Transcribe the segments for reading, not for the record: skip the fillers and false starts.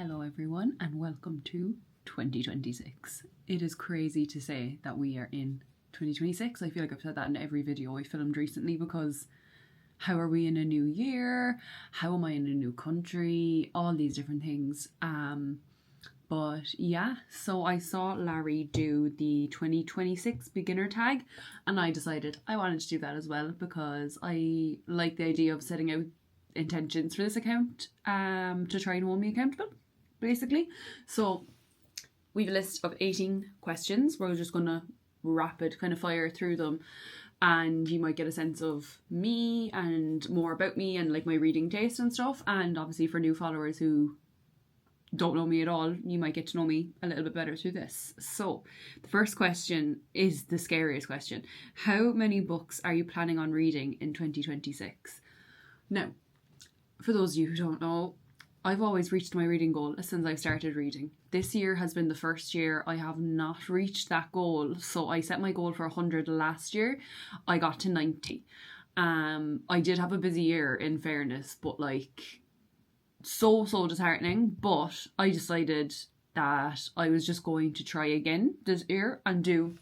Hello everyone and welcome to 2026. It is crazy to say that we are in 2026. I feel like I've said that in every video I filmed recently because how are we in a new year? How am I in a new country? All these different things. But yeah, so I saw Larry do the 2026 beginner tag and I decided I wanted to do that as well because I like the idea of setting out intentions for this account to try and hold me accountable, basically. So we have a list of 18 questions. We're just going to rapid kind of fire through them and you might get a sense of me and more about me and like my reading taste and stuff. And obviously for new followers who don't know me at all, you might get to know me a little bit better through this. So the first question is the scariest question. How many books are you planning on reading in 2026? Now, for those of you who don't know, I've always reached my reading goal since I started reading. This year has been the first year I have not reached that goal. So I set my goal for 100 last year. I got to 90. I did have a busy year in fairness, but like so disheartening. But I decided that I was just going to try again this year and do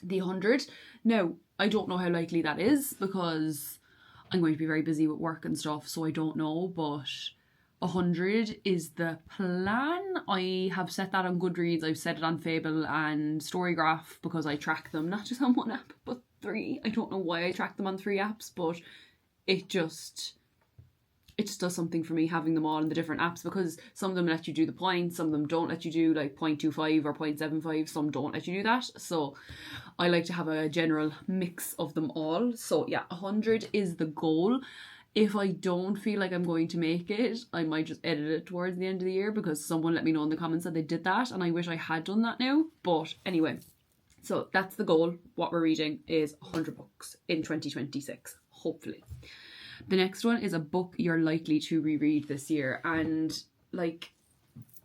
the 100. Now, I don't know how likely that is because I'm going to be very busy with work and stuff, so I don't know, but 100 is the plan. I have set that on Goodreads, I've set it on Fable and Storygraph because I track them, not just on one app, but 3. I don't know why I track them on 3 apps, but it just does something for me having them all in the different apps because some of them let you do the points, some of them don't let you do like 0.25 or 0.75, some don't let you do that. So I like to have a general mix of them all. So yeah, 100 is the goal. If I don't feel like I'm going to make it, I might just edit it towards the end of the year because someone let me know in the comments that they did that and I wish I had done that now. But anyway, so that's the goal. What we're reading is 100 books in 2026, hopefully. The next one is a book you're likely to reread this year. And like,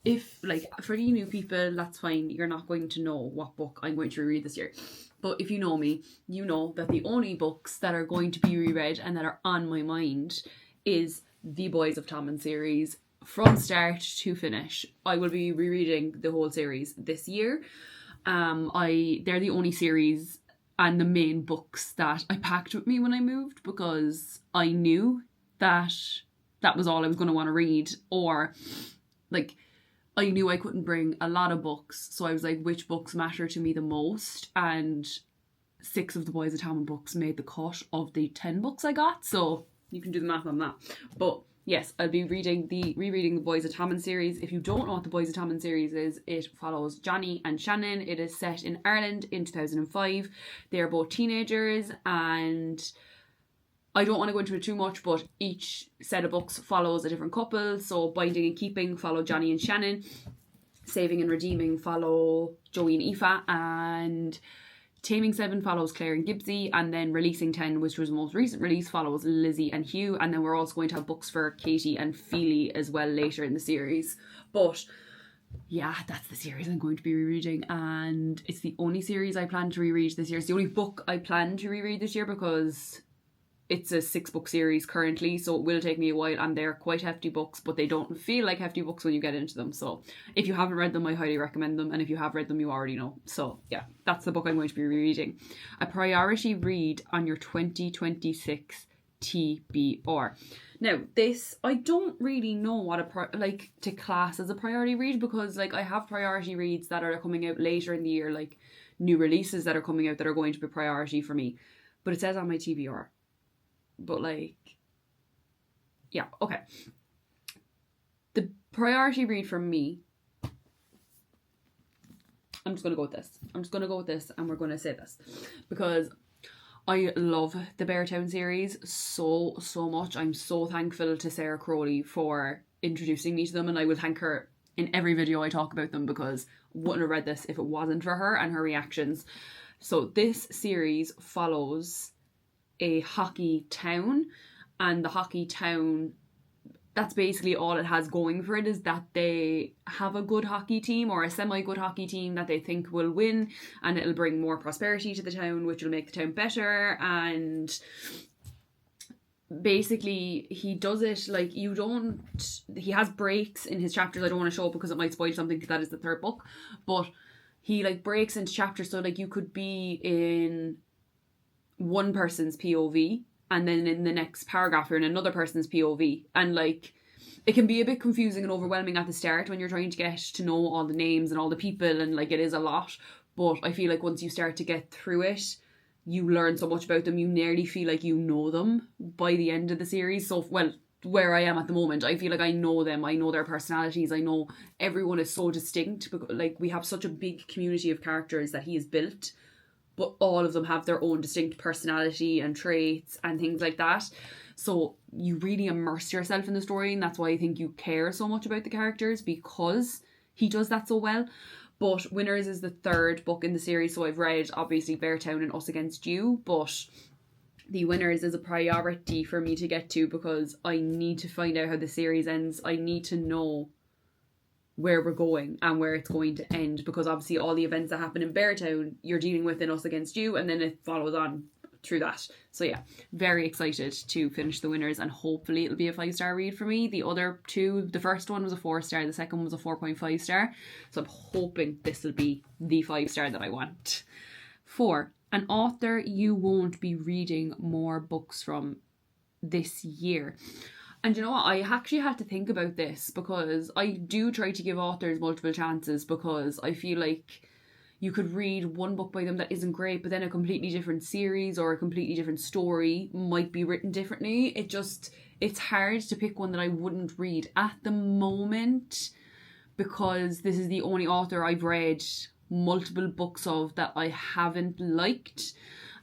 if like for the new people, that's fine. You're not going to know what book I'm going to reread this year. But if you know me, you know that the only books that are going to be reread and that are on my mind is the Boys of Tommen series from start to finish. I will be rereading the whole series this year. They're the only series and the main books that I packed with me when I moved because I knew that that was all I was going to want to read, or like I knew I couldn't bring a lot of books, so I was like, which books matter to me the most? And 6 of the Boys of Tommen books made the cut of the 10 books I got, so you can do the math on that. But yes, I'll be rereading the Boys of Tommen series. If you don't know what the Boys of Tommen series is, it follows Johnny and Shannon. It is set in Ireland in 2005. They are both teenagers, and I don't want to go into it too much, but each set of books follows a different couple. So Binding and Keeping follow Johnny and Shannon. Saving and Redeeming follow Joey and Aoife, and Taming 7 follows Claire and Gibbsy, and then Releasing 10, which was the most recent release, follows Lizzie and Hugh, and then we're also going to have books for Katie and Feely as well later in the series. But yeah, that's the series I'm going to be rereading, and it's the only series I plan to reread this year. It's the only book I plan to reread this year because it's a 6-book series currently, so it will take me a while, and they're quite hefty books, but they don't feel like hefty books when you get into them. So if you haven't read them, I highly recommend them, and if you have read them, you already know. So yeah, that's the book I'm going to be rereading. A priority read on your 2026 TBR. Now, this, I don't really know what to class as a priority read, because like I have priority reads that are coming out later in the year, like new releases that are coming out that are going to be priority for me, but it says on my TBR. But like, yeah, okay. The priority read for me, I'm just going to go with this. And we're going to say this because I love the Beartown series so much. I'm so thankful to Sarah Crowley for introducing me to them, and I will thank her in every video I talk about them because I wouldn't have read this if it wasn't for her and her reactions. So this series follows a hockey town, and the hockey town, that's basically all it has going for it, is that they have a good hockey team or a semi-good hockey team that they think will win, and it'll bring more prosperity to the town, which will make the town better, and basically he does it like he has breaks in his chapters. I don't want to show it because it might spoil something, because that is the third book, but he like breaks into chapters, so like you could be in one person's POV and then in the next paragraph you're in another person's POV, and like it can be a bit confusing and overwhelming at the start when you're trying to get to know all the names and all the people, and like it is a lot, but I feel like once you start to get through it, you learn so much about them, you nearly feel like you know them by the end of the series. So, well, where I am at the moment, I feel like I know them, I know their personalities, I know everyone is so distinct, because like we have such a big community of characters that he has built, but all of them have their own distinct personality and traits and things like that. So you really immerse yourself in the story, and that's why I think you care so much about the characters, because he does that so well. But Winners is the third book in the series, so I've read obviously Beartown and Us Against You, but the Winners is a priority for me to get to, because I need to find out how the series ends. I need to know where we're going and where it's going to end, because obviously all the events that happen in Beartown you're dealing with in Us Against You, and then it follows on through that. So yeah, very excited to finish the Winners, and hopefully it'll be a 5-star read for me. The other two, the first one was a 4-star, the second one was a 4.5 star, so I'm hoping this will be the 5-star that I want. 4, an author you won't be reading more books from this year. And you know what, I actually had to think about this, because I do try to give authors multiple chances, because I feel like you could read one book by them that isn't great, but then a completely different series or a completely different story might be written differently. It's hard to pick one that I wouldn't read at the moment, because this is the only author I've read multiple books of that I haven't liked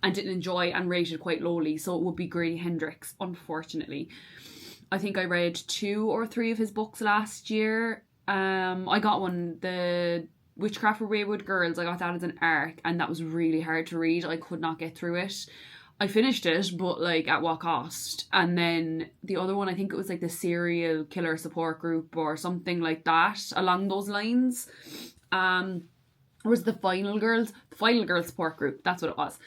and didn't enjoy and rated quite lowly. So it would be Grady Hendrix, unfortunately. I think I read 2 or 3 of his books last year. I got one, the Witchcraft for Wayward Girls. I got that as an ARC, and that was really hard to read. I could not get through it. I finished it, but like at what cost? And then the other one, I think it was like the Serial Killer Support Group or something like that, along those lines. Or was the Final Girls Support Group? That's what it was.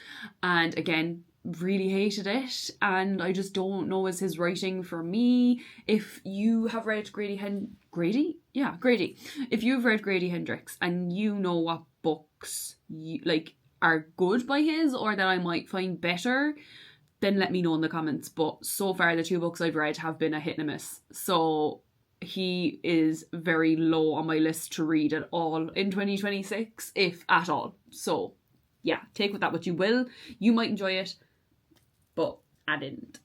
And again, really hated it, and I just don't know, is his writing for me. If you have read Grady, if you've read Grady Hendrix and you know what books are good by his, or that I might find better, then let me know in the comments. But so far the 2 books I've read have been a hit and a miss, so he is very low on my list to read at all in 2026, if at all. So yeah, take with that what you will. You might enjoy it, but I didn't.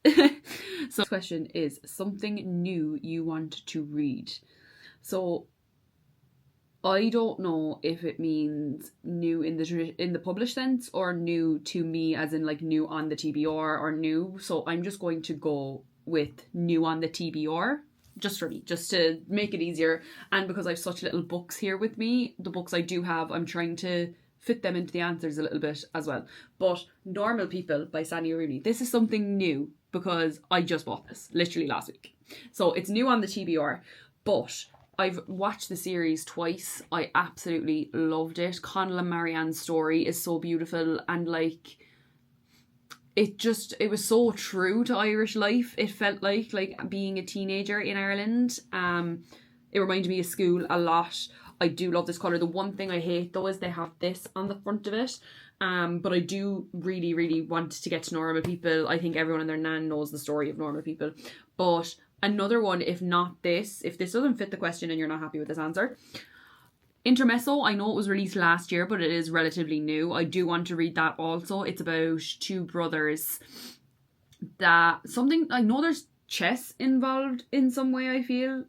So this question is something new you want to read. So I don't know if it means new in the published sense, or new to me as in like new on the TBR, or new. So I'm just going to go with new on the TBR, just for me, just to make it easier. And because I have such little books here with me, the books I do have, I'm trying to fit them into the answers a little bit as well. But Normal People by Sania Rooney. This is something new, because I just bought this literally last week. So it's new on the TBR, but I've watched the series twice. I absolutely loved it. Connell and Marianne's story is so beautiful, and like it was so true to Irish life. It felt like being a teenager in Ireland. It reminded me of school a lot. I do love this colour. The one thing I hate though is they have this on the front of it. But I do really, really want to get to Normal People. I think everyone and their nan knows the story of Normal People. But another one, if this doesn't fit the question and you're not happy with this answer, Intermezzo, I know it was released last year, but it is relatively new. I do want to read that also. It's about 2 brothers I know there's chess involved in some way, I feel.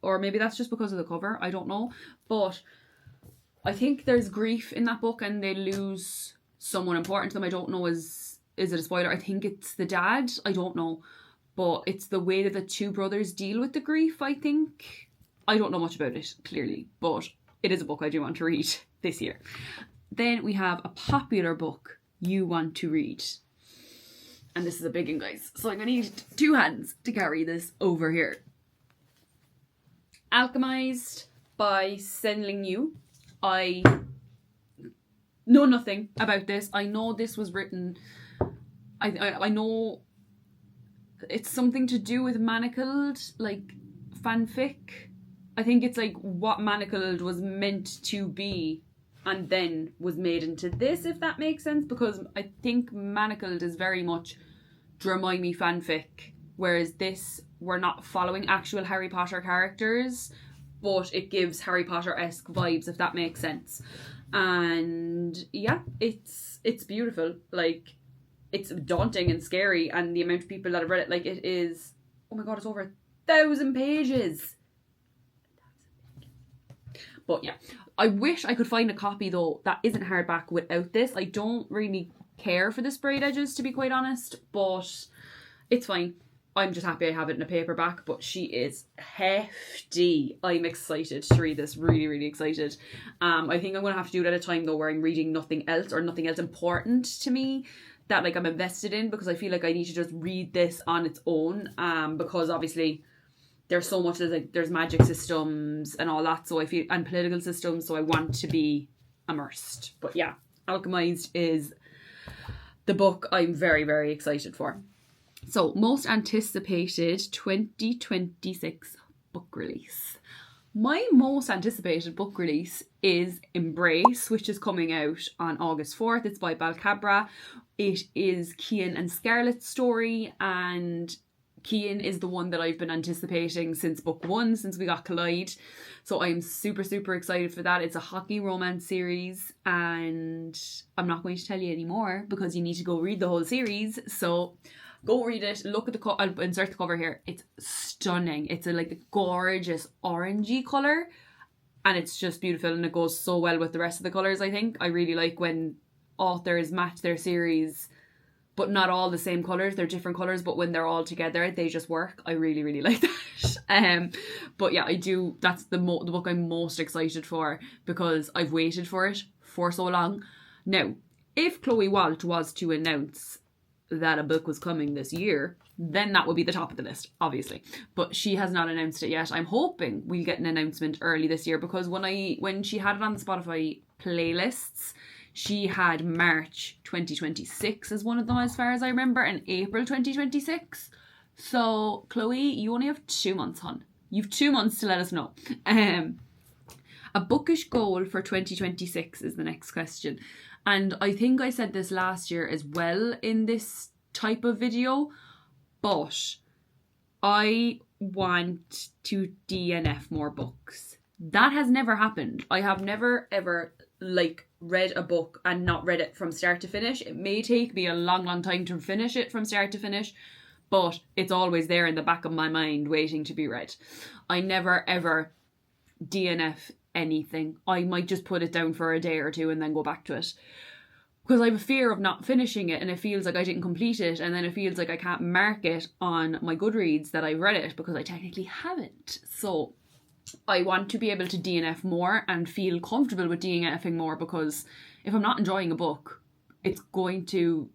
Or maybe that's just because of the cover, I don't know. But I think there's grief in that book, and they lose someone important to them. I don't know, is it a spoiler? I think it's the dad, I don't know. But it's the way that the 2 brothers deal with the grief, I think. I don't know much about it, clearly, but it is a book I do want to read this year. Then we have a popular book you want to read. And this is a big one, guys. So I'm going to need 2 hands to carry this over here. Alchemized by Senling Yu. I know nothing about this. I know this was written... I know it's something to do with Manacled, like fanfic. I think it's like what Manacled was meant to be and then was made into this, if that makes sense, because I think Manacled is very much Drumimey fanfic, whereas this, we're not following actual Harry Potter characters, but it gives Harry Potter-esque vibes, if that makes sense. And yeah, it's beautiful. Like, it's daunting and scary, and the amount of people that have read it, like, it is, oh my god, it's over 1,000 pages. But yeah, I wish I could find a copy though that isn't hardback without this. I don't really care for the sprayed edges, to be quite honest, but it's fine. I'm just happy I have it in a paperback, but she is hefty. I'm excited to read this, really, really excited. I think I'm going to have to do it at a time though where I'm reading nothing else, or nothing else important to me that like I'm invested in, because I feel like I need to just read this on its own, because obviously there's so much, there's magic systems and all that, so I feel, and political systems, so I want to be immersed. But yeah, Alchemized is the book I'm very, very excited for. So, most anticipated 2026 book release. My most anticipated book release is Embrace, which is coming out on August 4th. It's by Balcabra. It is Cian and Scarlett's story, and Cian is the one that I've been anticipating since book 1, since we got Collide. So I'm super, super excited for that. It's a hockey romance series, and I'm not going to tell you any more because you need to go read the whole series. So go read it. Look at the I'll insert the cover here. It's stunning. It's like a gorgeous orangey colour, and it's just beautiful, and it goes so well with the rest of the colours, I think. I really like when authors match their series, but not all the same colours. They're different colours, but when they're all together, they just work. I really, really like that. But yeah, I do. That's the book I'm most excited for, because I've waited for it for so long. Now, if Chloe Walt was to announce that a book was coming this year, then that would be the top of the list, obviously. But she has not announced it yet. I'm hoping we'll get an announcement early this year, because when she had it on the Spotify playlists, she had March 2026 as one of them, as far as I remember, and April 2026. So, Chloe, you only have 2 months, hon. You've 2 months to let us know. A bookish goal for 2026 is the next question. And I think I said this last year as well in this type of video, but I want to DNF more books. That has never happened. I have never ever read a book and not read it from start to finish. It may take me a long, long time to finish it from start to finish, but it's always there in the back of my mind waiting to be read. I never ever DNF anything. I might just put it down for a day or two and then go back to it, because I have a fear of not finishing it, and it feels like I didn't complete it, and then it feels like I can't mark it on my Goodreads that I've read it, because I technically haven't. So I want to be able to DNF more and feel comfortable with DNFing more, because if I'm not enjoying a book, it's going to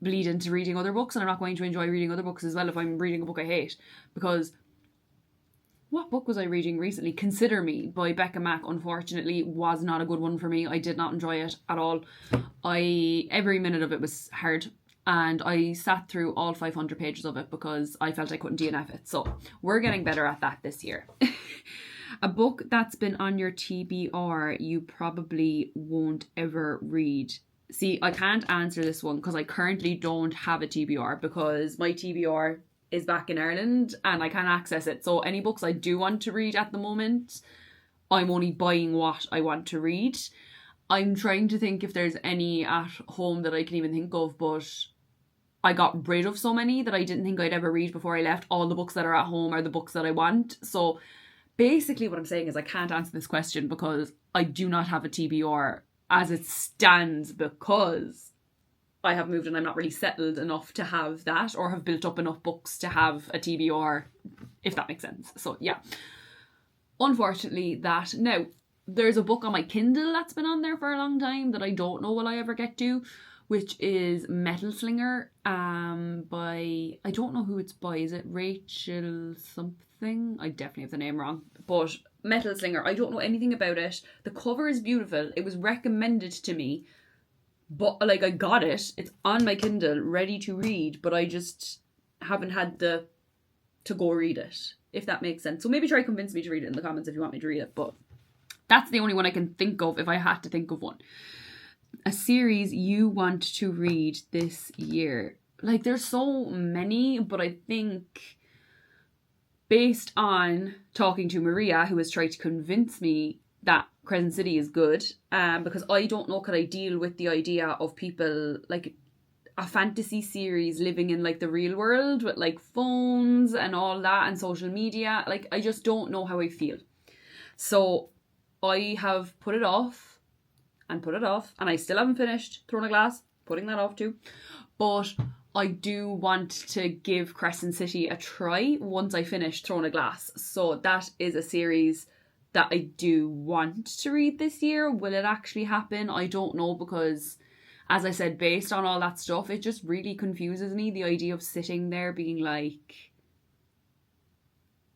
bleed into reading other books, and I'm not going to enjoy reading other books as well if I'm reading a book I hate. Because what book was I reading recently? Consider Me by Becca Mack, unfortunately, was not a good one for me. I did not enjoy it at all. Every minute of it was hard, and I sat through all 500 pages of it because I felt I couldn't DNF it. So we're getting better at that this year. A book that's been on your TBR you probably won't ever read. See, I can't answer this one because I currently don't have a TBR, because my TBR is back in Ireland and I can't access it. So any books I do want to read at the moment, I'm only buying what I want to read. I'm trying to think if there's any at home that I can even think of, but I got rid of so many that I didn't think I'd ever read before I left. All the books that are at home are the books that I want. So basically what I'm saying is I can't answer this question because I do not have a TBR as it stands, because I have moved and I'm not really settled enough to have that, or have built up enough books to have a TBR, if that makes sense. So yeah, unfortunately that. Now, there's a book on my Kindle that's been on there for a long time that I don't know will I ever get to, which is Metal Slinger by, I don't know who it's by. Is it Rachel something? I definitely have the name wrong. But Metal Slinger, I don't know anything about it. The cover is beautiful. It was recommended to me, but I got it. It's on my Kindle, ready to read, but I just haven't had the to go read it, if that makes sense. So maybe try convince me to read it in the comments if you want me to read it, but that's the only one I can think of if I had to think of one. A series you want to read this year. Like, there's so many, but I think based on talking to Maria, who has tried to convince me that Crescent City is good, because I don't know, could I deal with the idea of people, like, a fantasy series living in, like, the real world with, like, phones and all that and social media. Like, I just don't know how I feel. So I have put it off, and I still haven't finished Throne of Glass, putting that off too. But I do want to give Crescent City a try once I finish Throne of Glass. So that is a series that I do want to read this year. Will it actually happen? I don't know, because as I said, based on all that stuff, it just really confuses me, the idea of sitting there being like,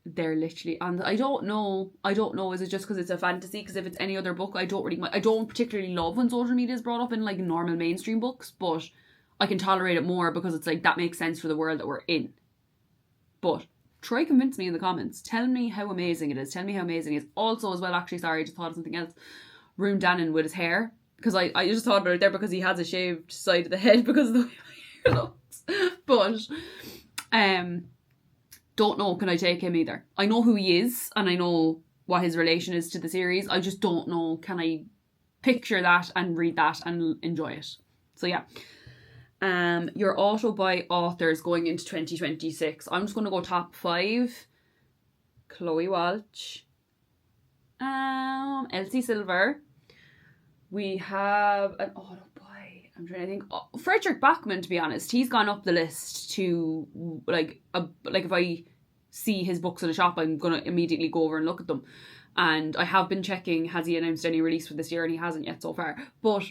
they're literally, and I don't know, is it just because it's a fantasy? Because if it's any other book, I don't particularly love when social media is brought up in, like, normal mainstream books, but I can tolerate it more because it's like, that makes sense for the world that we're in. But try convince me in the comments. Tell me how amazing it is. Tell me how amazing it is. Also, as well, actually, sorry, I just thought of something else. Rune Dannon with his hair. Because I just thought about it there because he has a shaved side of the head because of the way my hair looks. But, don't know, can I take him either? I know who he is and I know what his relation is to the series. I just don't know, can I picture that and read that and enjoy it? So yeah. Your auto buy authors going into 2026. I'm just going to go top 5. Chloe Walsh. Elsie Silver. We have an auto buy. I'm trying to think. Oh, Frederick Bachman, to be honest. He's gone up the list to, like if I see his books in a shop, I'm going to immediately go over and look at them. And I have been checking, has he announced any release for this year? And he hasn't yet so far. But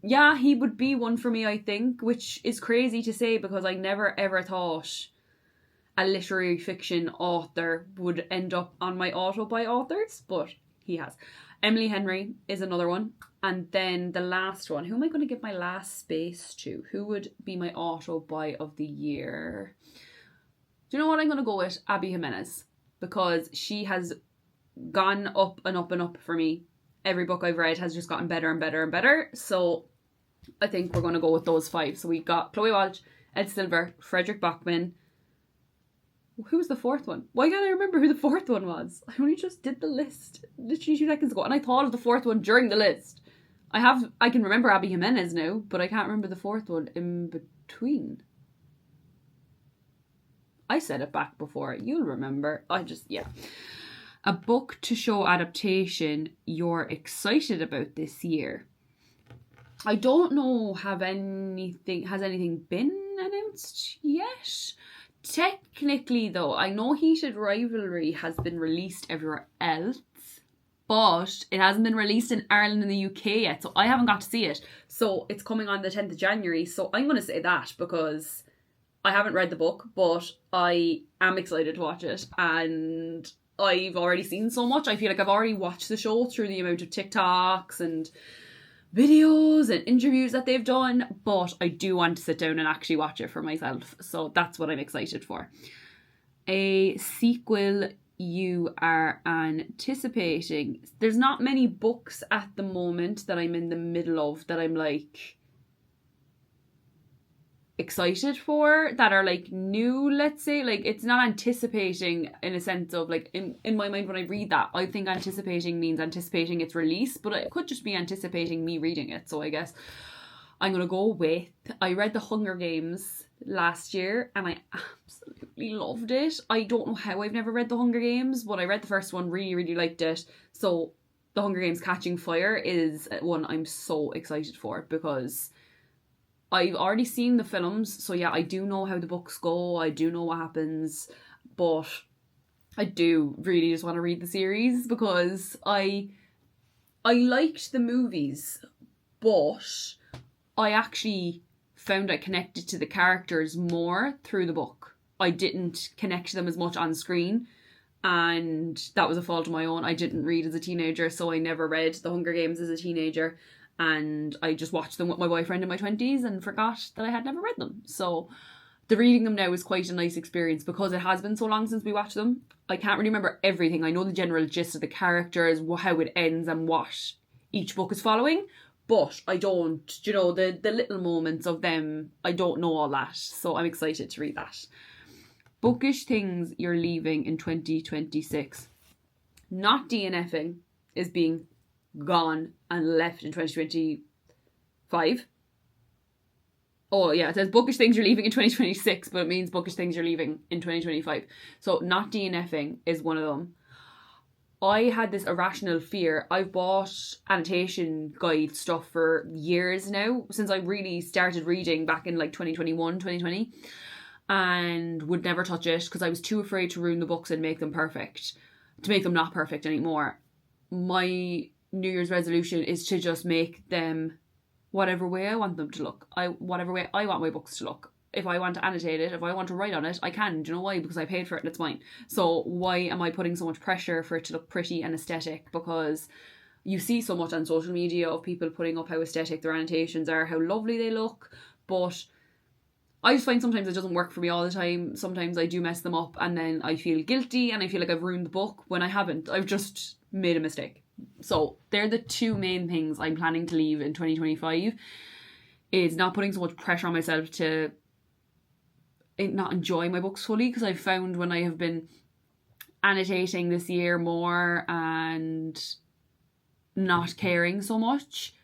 yeah, he would be one for me, I think, which is crazy to say because I never ever thought a literary fiction author would end up on my auto buy authors, but he has. Emily Henry is another one. And then the last one, who am I going to give my last space to? Who would be my auto buy of the year? Do you know what? I'm going to go with Abby Jimenez, because she has gone up and up and up for me. Every book I've read has just gotten better and better and better. So I think we're going to go with those 5. So we got Chloe Walsh, Ed Silver, Frederick Bachman. Who was the 4th one? Why can't I remember who the 4th one was? I only just did the list literally 2 seconds ago, and I thought of the 4th one during the list. I can remember Abby Jimenez now, but I can't remember the 4th one in between. I said it back before. You'll remember. Yeah. A book to show adaptation you're excited about this year. I don't know, has anything been announced yet? Technically though, I know Heated Rivalry has been released everywhere else, but it hasn't been released in Ireland and the UK yet, so I haven't got to see it. So it's coming on the 10th of January, so I'm going to say that because I haven't read the book, but I am excited to watch it, and I've already seen so much. I feel like I've already watched the show through the amount of TikToks and videos and interviews that they've done, but I do want to sit down and actually watch it for myself. So that's what I'm excited for. A sequel you are anticipating. There's not many books at the moment that I'm in the middle of that I'm like excited for, that are like new, let's say. Like, it's not anticipating in a sense of like, in my mind when I read that, I think anticipating means anticipating its release, but it could just be anticipating me reading it. So I guess I'm gonna go with, I read The Hunger Games last year and I absolutely loved it. I don't know how I've never read The Hunger Games, but I read the first one, really liked it. So The Hunger Games Catching Fire is one I'm so excited for, because I've already seen the films, so yeah, I do know how the books go, I do know what happens, but I do really just want to read the series, because I liked the movies, but I actually found I connected to the characters more through the book. I didn't connect to them as much on screen, and that was a fault of my own. I didn't read as a teenager, so I never read The Hunger Games as a teenager. And I just watched them with my boyfriend in my 20s and forgot that I had never read them. So the reading them now is quite a nice experience because it has been so long since we watched them. I can't really remember everything. I know the general gist of the characters, how it ends and what each book is following, but I don't, the little moments of them, I don't know all that. So I'm excited to read that. Bookish things you're leaving in 2026. Not DNFing is being gone and left in 2025. Oh yeah, it says bookish things you're leaving in 2026, but it means bookish things you're leaving in 2025. So not DNFing is one of them. I had this irrational fear. I've bought annotation guide stuff for years now, since I really started reading back in like 2021, 2020, and would never touch it because I was too afraid to ruin the books and make them perfect, to make them not perfect anymore. My New Year's resolution is to just make them whatever way I want them to look. Whatever way I want my books to look. If I want to annotate it, if I want to write on it, I can. Do you know why? Because I paid for it and it's mine. So why am I putting so much pressure for it to look pretty and aesthetic? Because you see so much on social media of people putting up how aesthetic their annotations are, how lovely they look. But I just find sometimes it doesn't work for me all the time. Sometimes I do mess them up and then I feel guilty and I feel like I've ruined the book when I haven't. I've just made a mistake. So they're the two main things I'm planning to leave in 2025, is not putting so much pressure on myself to not enjoy my books fully, because I've found when I have been annotating this year more and not caring so much,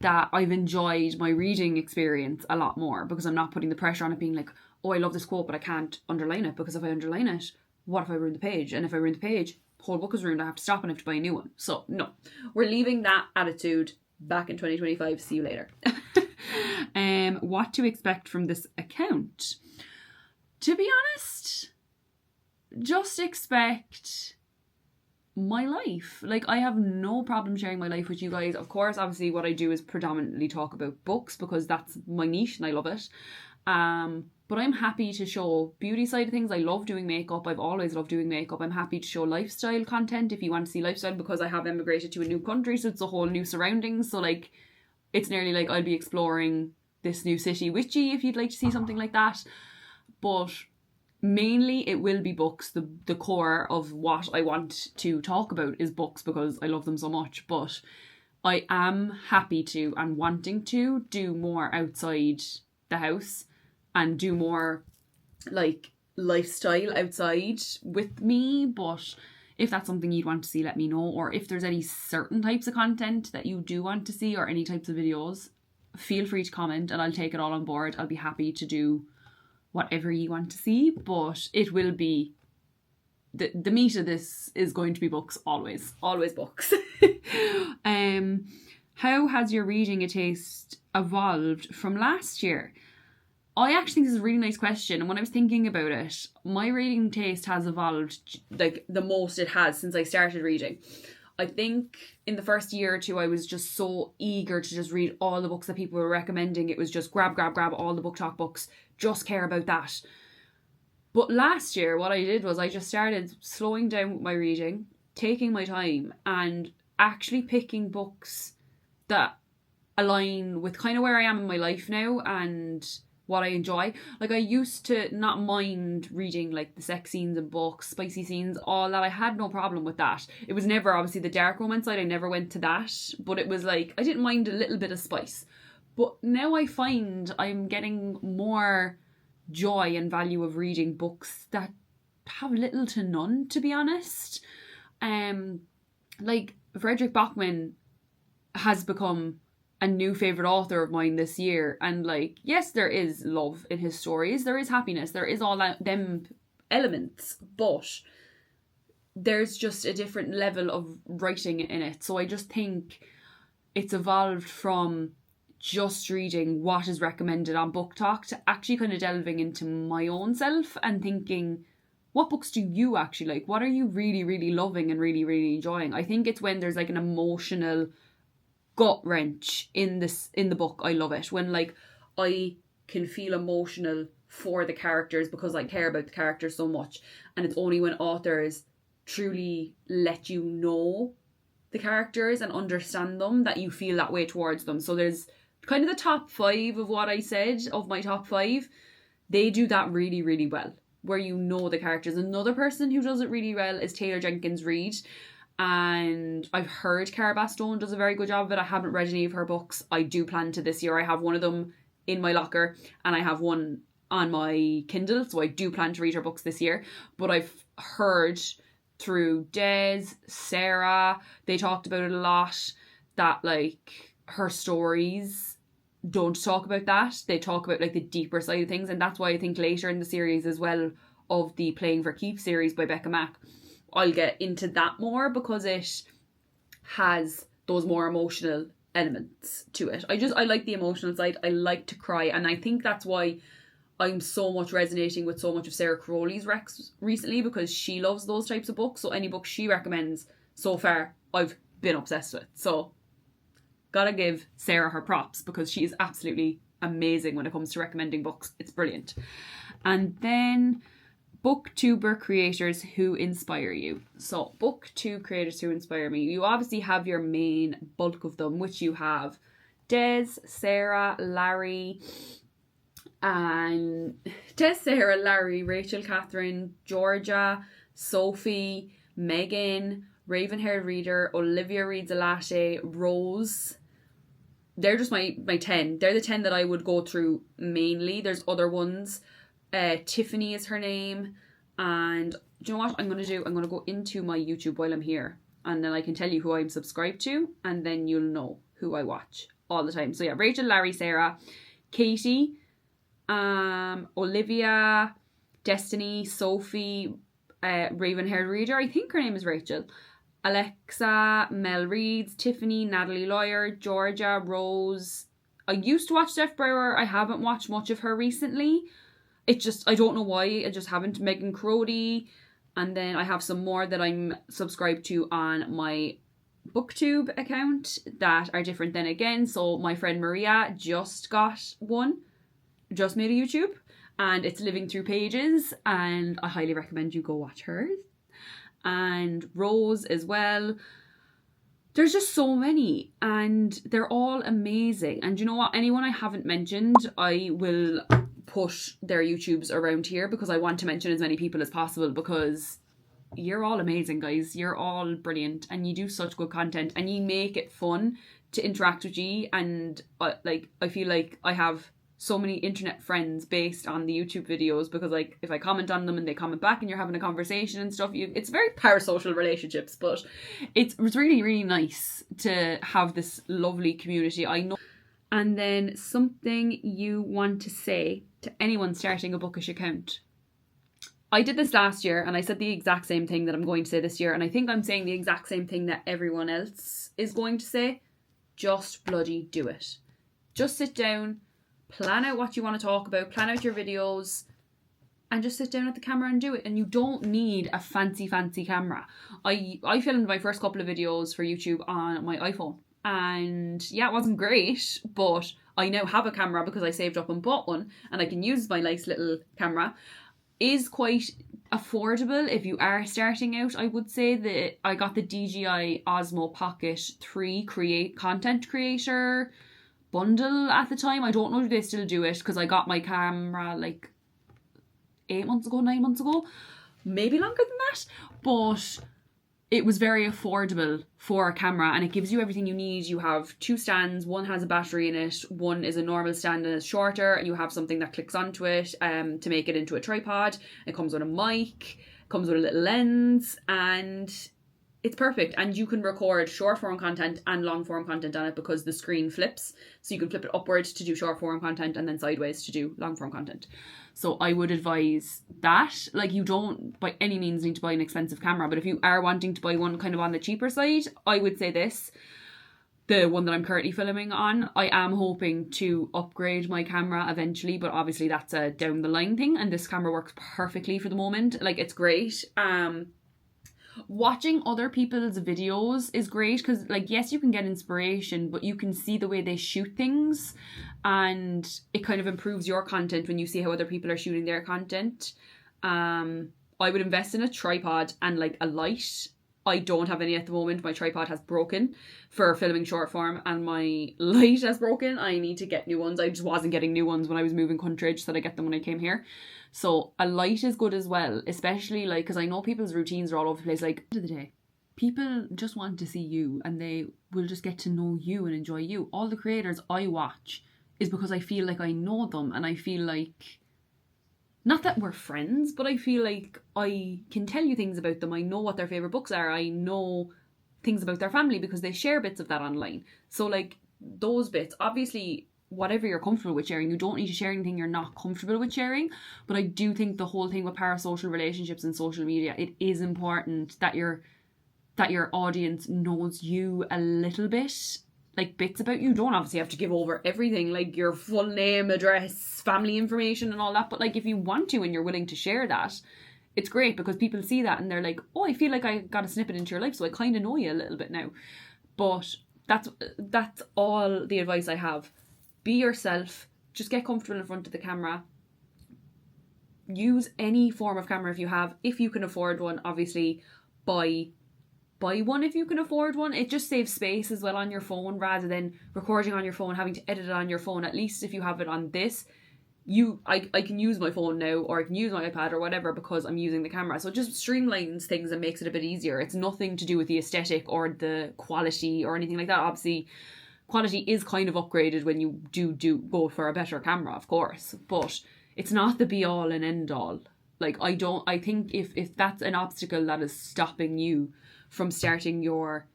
that I've enjoyed my reading experience a lot more, because I'm not putting the pressure on it being like, oh, I love this quote but I can't underline it, because if I underline it, what if I ruin the page? And if I ruin the page, whole book is ruined, I have to stop and I have to buy a new one. So no, we're leaving that attitude back in 2025. See you later. What to expect from this account? To be honest, just expect my life. Like, I have no problem sharing my life with you guys. Of course, obviously what I do is predominantly talk about books because that's my niche and I love it. But I'm happy to show beauty side of things. I love doing makeup. I've always loved doing makeup. I'm happy to show lifestyle content if you want to see lifestyle, because I have emigrated to a new country, so it's a whole new surroundings. So like, it's nearly like I'll be exploring this new city with you if you'd like to see something like that. But mainly it will be books. The core of what I want to talk about is books because I love them so much. But I am happy to and wanting to do more outside the house and do more like lifestyle outside with me. But if that's something you'd want to see, let me know. Or if there's any certain types of content that you do want to see, or any types of videos, feel free to comment and I'll take it all on board. I'll be happy to do whatever you want to see, but it will be the meat of this is going to be books, always books. How has your reading taste evolved from last year? I actually think this is a really nice question, and when I was thinking about it, my reading taste has evolved like the most it has since I started reading. I think in the first year or two I was just so eager to just read all the books that people were recommending. It was just grab all the BookTok books, just care about that. But last year what I did was I just started slowing down with my reading, taking my time and actually picking books that align with kind of where I am in my life now and what I enjoy. Like, I used to not mind reading like the sex scenes in books, spicy scenes, all that. I had no problem with that. It was never obviously the dark romance side. I never went to that, but it was like I didn't mind a little bit of spice. But now I find I'm getting more joy and value of reading books that have little to none, to be honest. Like Frederick Bachman has become a new favourite author of mine this year, and like, yes, there is love in his stories, there is happiness, there is all that, them elements, but there's just a different level of writing in it. So I just think it's evolved from just reading what is recommended on BookTok to actually kind of delving into my own self and thinking, what books do you actually like? What are you really, really loving and really, really enjoying? I think it's when there's like an emotional gut wrench in the book. I love it when like I can feel emotional for the characters because I care about the characters so much, and it's only when authors truly let you know the characters and understand them that you feel that way towards them. So there's kind of the top 5 of what I said, of my top 5. They do that really, really well, where you know the characters. Another person who does it really well is Taylor Jenkins Reid. And I've heard Cara Bastone does a very good job of it. I haven't read any of her books. I do plan to this year. I have one of them in my locker and I have one on my Kindle, so I do plan to read her books this year. But I've heard through Des, Sarah, they talked about it a lot, that like her stories don't talk about that. They talk about like the deeper side of things, and that's why I think later in the series as well, of the Playing for Keeps series by Becca Mack, I'll get into that more because it has those more emotional elements to it. I like the emotional side. I like to cry, and I think that's why I'm so much resonating with so much of Sarah Crowley's recs recently, because she loves those types of books. So any book she recommends so far, I've been obsessed with. So gotta give Sarah her props, because she is absolutely amazing when it comes to recommending books. It's brilliant. And then booktuber creators who inspire you. So booktube creators who inspire me. You obviously have your main bulk of them, which you have Des, Sarah, Larry, Rachel, Catherine, Georgia, Sophie, Megan, Raven-haired Reader, Olivia Reads a Latte, Rose. They're just my 10. They're the 10 that I would go through mainly. There's other ones. Tiffany is her name. And do you know what I'm going to do? I'm going to go into my YouTube while I'm here, and then I can tell you who I'm subscribed to, and then you'll know who I watch all the time. So yeah, Rachel, Larry, Sarah, Katie, Olivia, Destiny, Sophie, Raven-haired Reader, I think her name is Rachel, Alexa, Mel Reads, Tiffany, Natalie Lawyer, Georgia, Rose. I used to watch Steph Brower. I haven't watched much of her recently. I don't know why, I just haven't. Megan Crody. And then I have some more that I'm subscribed to on my booktube account that are different then again. So my friend Maria just got one, just made a YouTube, and it's Living Through Pages, and I highly recommend you go watch hers. And Rose as well. There's just so many, and they're all amazing. And you know what? Anyone I haven't mentioned, I will put their YouTubes around here, because I want to mention as many people as possible, because you're all amazing, guys. You're all brilliant, and you do such good content, and you make it fun to interact with you. And I feel like I have so many internet friends based on the YouTube videos, because like if I comment on them and they comment back and you're having a conversation and stuff, it's very parasocial relationships, but it's really, really nice to have this lovely community. I know. And then something you want to say to anyone starting a Bookish account. I did this last year and I said the exact same thing that I'm going to say this year, and I think I'm saying the exact same thing that everyone else is going to say. Just bloody do it. Just sit down, plan out what you want to talk about, plan out your videos, and just sit down at the camera and do it. And you don't need a fancy camera. I filmed my first couple of videos for YouTube on my iPhone, and yeah, it wasn't great, but I now have a camera because I saved up and bought one, and I can use my nice little camera. Is quite affordable if you are starting out. I would say that I got the DJI Osmo Pocket 3 content creator bundle at the time. I don't know if they still do it, because I got my camera like 9 months ago, maybe longer than that, but it was very affordable for a camera, and it gives you everything you need. You have 2 stands, one has a battery in it, one is a normal stand and is shorter, and you have something that clicks onto it to make it into a tripod. It comes with a mic, comes with a little lens, and it's perfect. And you can record short form content and long form content on it, because the screen flips, so you can flip it upwards to do short form content and then sideways to do long form content. So I would advise that. Like, you don't by any means need to buy an expensive camera, but if you are wanting to buy one kind of on the cheaper side, I would say this. The one that I'm currently filming on, I am hoping to upgrade my camera eventually, but obviously that's a down the line thing, and this camera works perfectly for the moment. Like, it's great. Watching other people's videos is great, because like, yes, you can get inspiration, but you can see the way they shoot things, and it kind of improves your content when you see how other people are shooting their content. I would invest in a tripod and like a light I don't have any at the moment. My tripod has broken for filming short form, and my light has broken. I need to get new ones. I just wasn't getting new ones when I was moving country. I just said I get them when I came here. So a light is good as well, especially like, because I know people's routines are all over the place. Like, at the end of the day, people just want to see you, and they will just get to know you and enjoy you. All the creators I watch is because I feel like I know them, and I feel like, not that we're friends, but I feel like I can tell you things about them. I know what their favourite books are. I know things about their family because they share bits of that online. So like those bits, obviously, whatever you're comfortable with sharing, you don't need to share anything you're not comfortable with sharing. But I do think the whole thing with parasocial relationships and social media, it is important that your audience knows you a little bit. Like bits about you. Don't obviously have to give over everything, like your full name, address, family information and all that, but like if you want to and you're willing to share that, it's great, because people see that and they're like, oh, I feel like I got a snippet into your life, so I kind of know you a little bit now. But that's all the advice I have. Be yourself, just get comfortable in front of the camera, use any form of camera if you have. If you can afford one, obviously buy one if you can afford one. It just saves space as well on your phone, rather than recording on your phone, having to edit it on your phone. At least if you have it on this, I can use my phone now, or I can use my iPad or whatever, because I'm using the camera. So it just streamlines things and makes it a bit easier. It's nothing to do with the aesthetic or the quality or anything like that. Obviously, quality is kind of upgraded when you do go for a better camera, of course, but it's not the be all and end all. Like, I think if that's an obstacle that is stopping you from starting your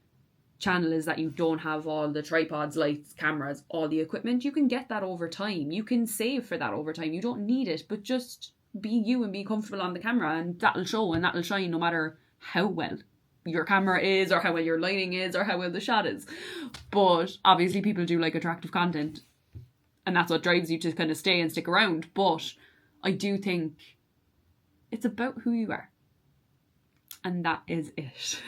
channel, is that you don't have all the tripods, lights, cameras, all the equipment, you can get that over time. You can save for that over time. You don't need it, but just be you and be comfortable on the camera, and that'll show and that'll shine, no matter how well your camera is, or how well your lighting is, or how well the shot is. But obviously people do like attractive content, and that's what drives you to kind of stay and stick around. But I do think it's about who you are. And that is it.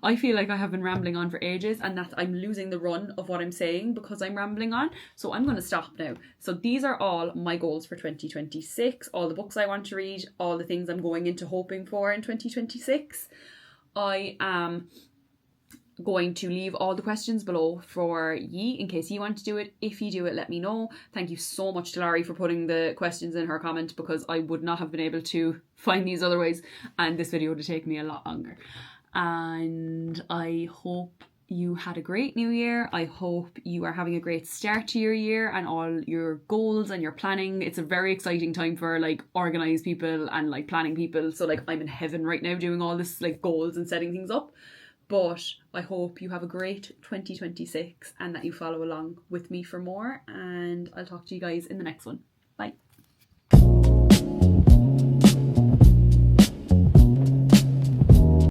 I feel like I have been rambling on for ages, and that I'm losing the run of what I'm saying because I'm rambling on. So I'm going to stop now. So these are all my goals for 2026. All the books I want to read. All the things I'm going into hoping for in 2026. I am going to leave all the questions below for ye in case you want to do it. If you do it, let me know. Thank you so much to Laurie for putting the questions in her comment, because I would not have been able to find these otherwise, and this video would have taken me a lot longer. And I hope you had a great new year. I hope you are having a great start to your year and all your goals and your planning. It's a very exciting time for like organized people and like planning people. So like I'm in heaven right now doing all this like goals and setting things up. But I hope you have a great 2026 and that you follow along with me for more, and I'll talk to you guys in the next one.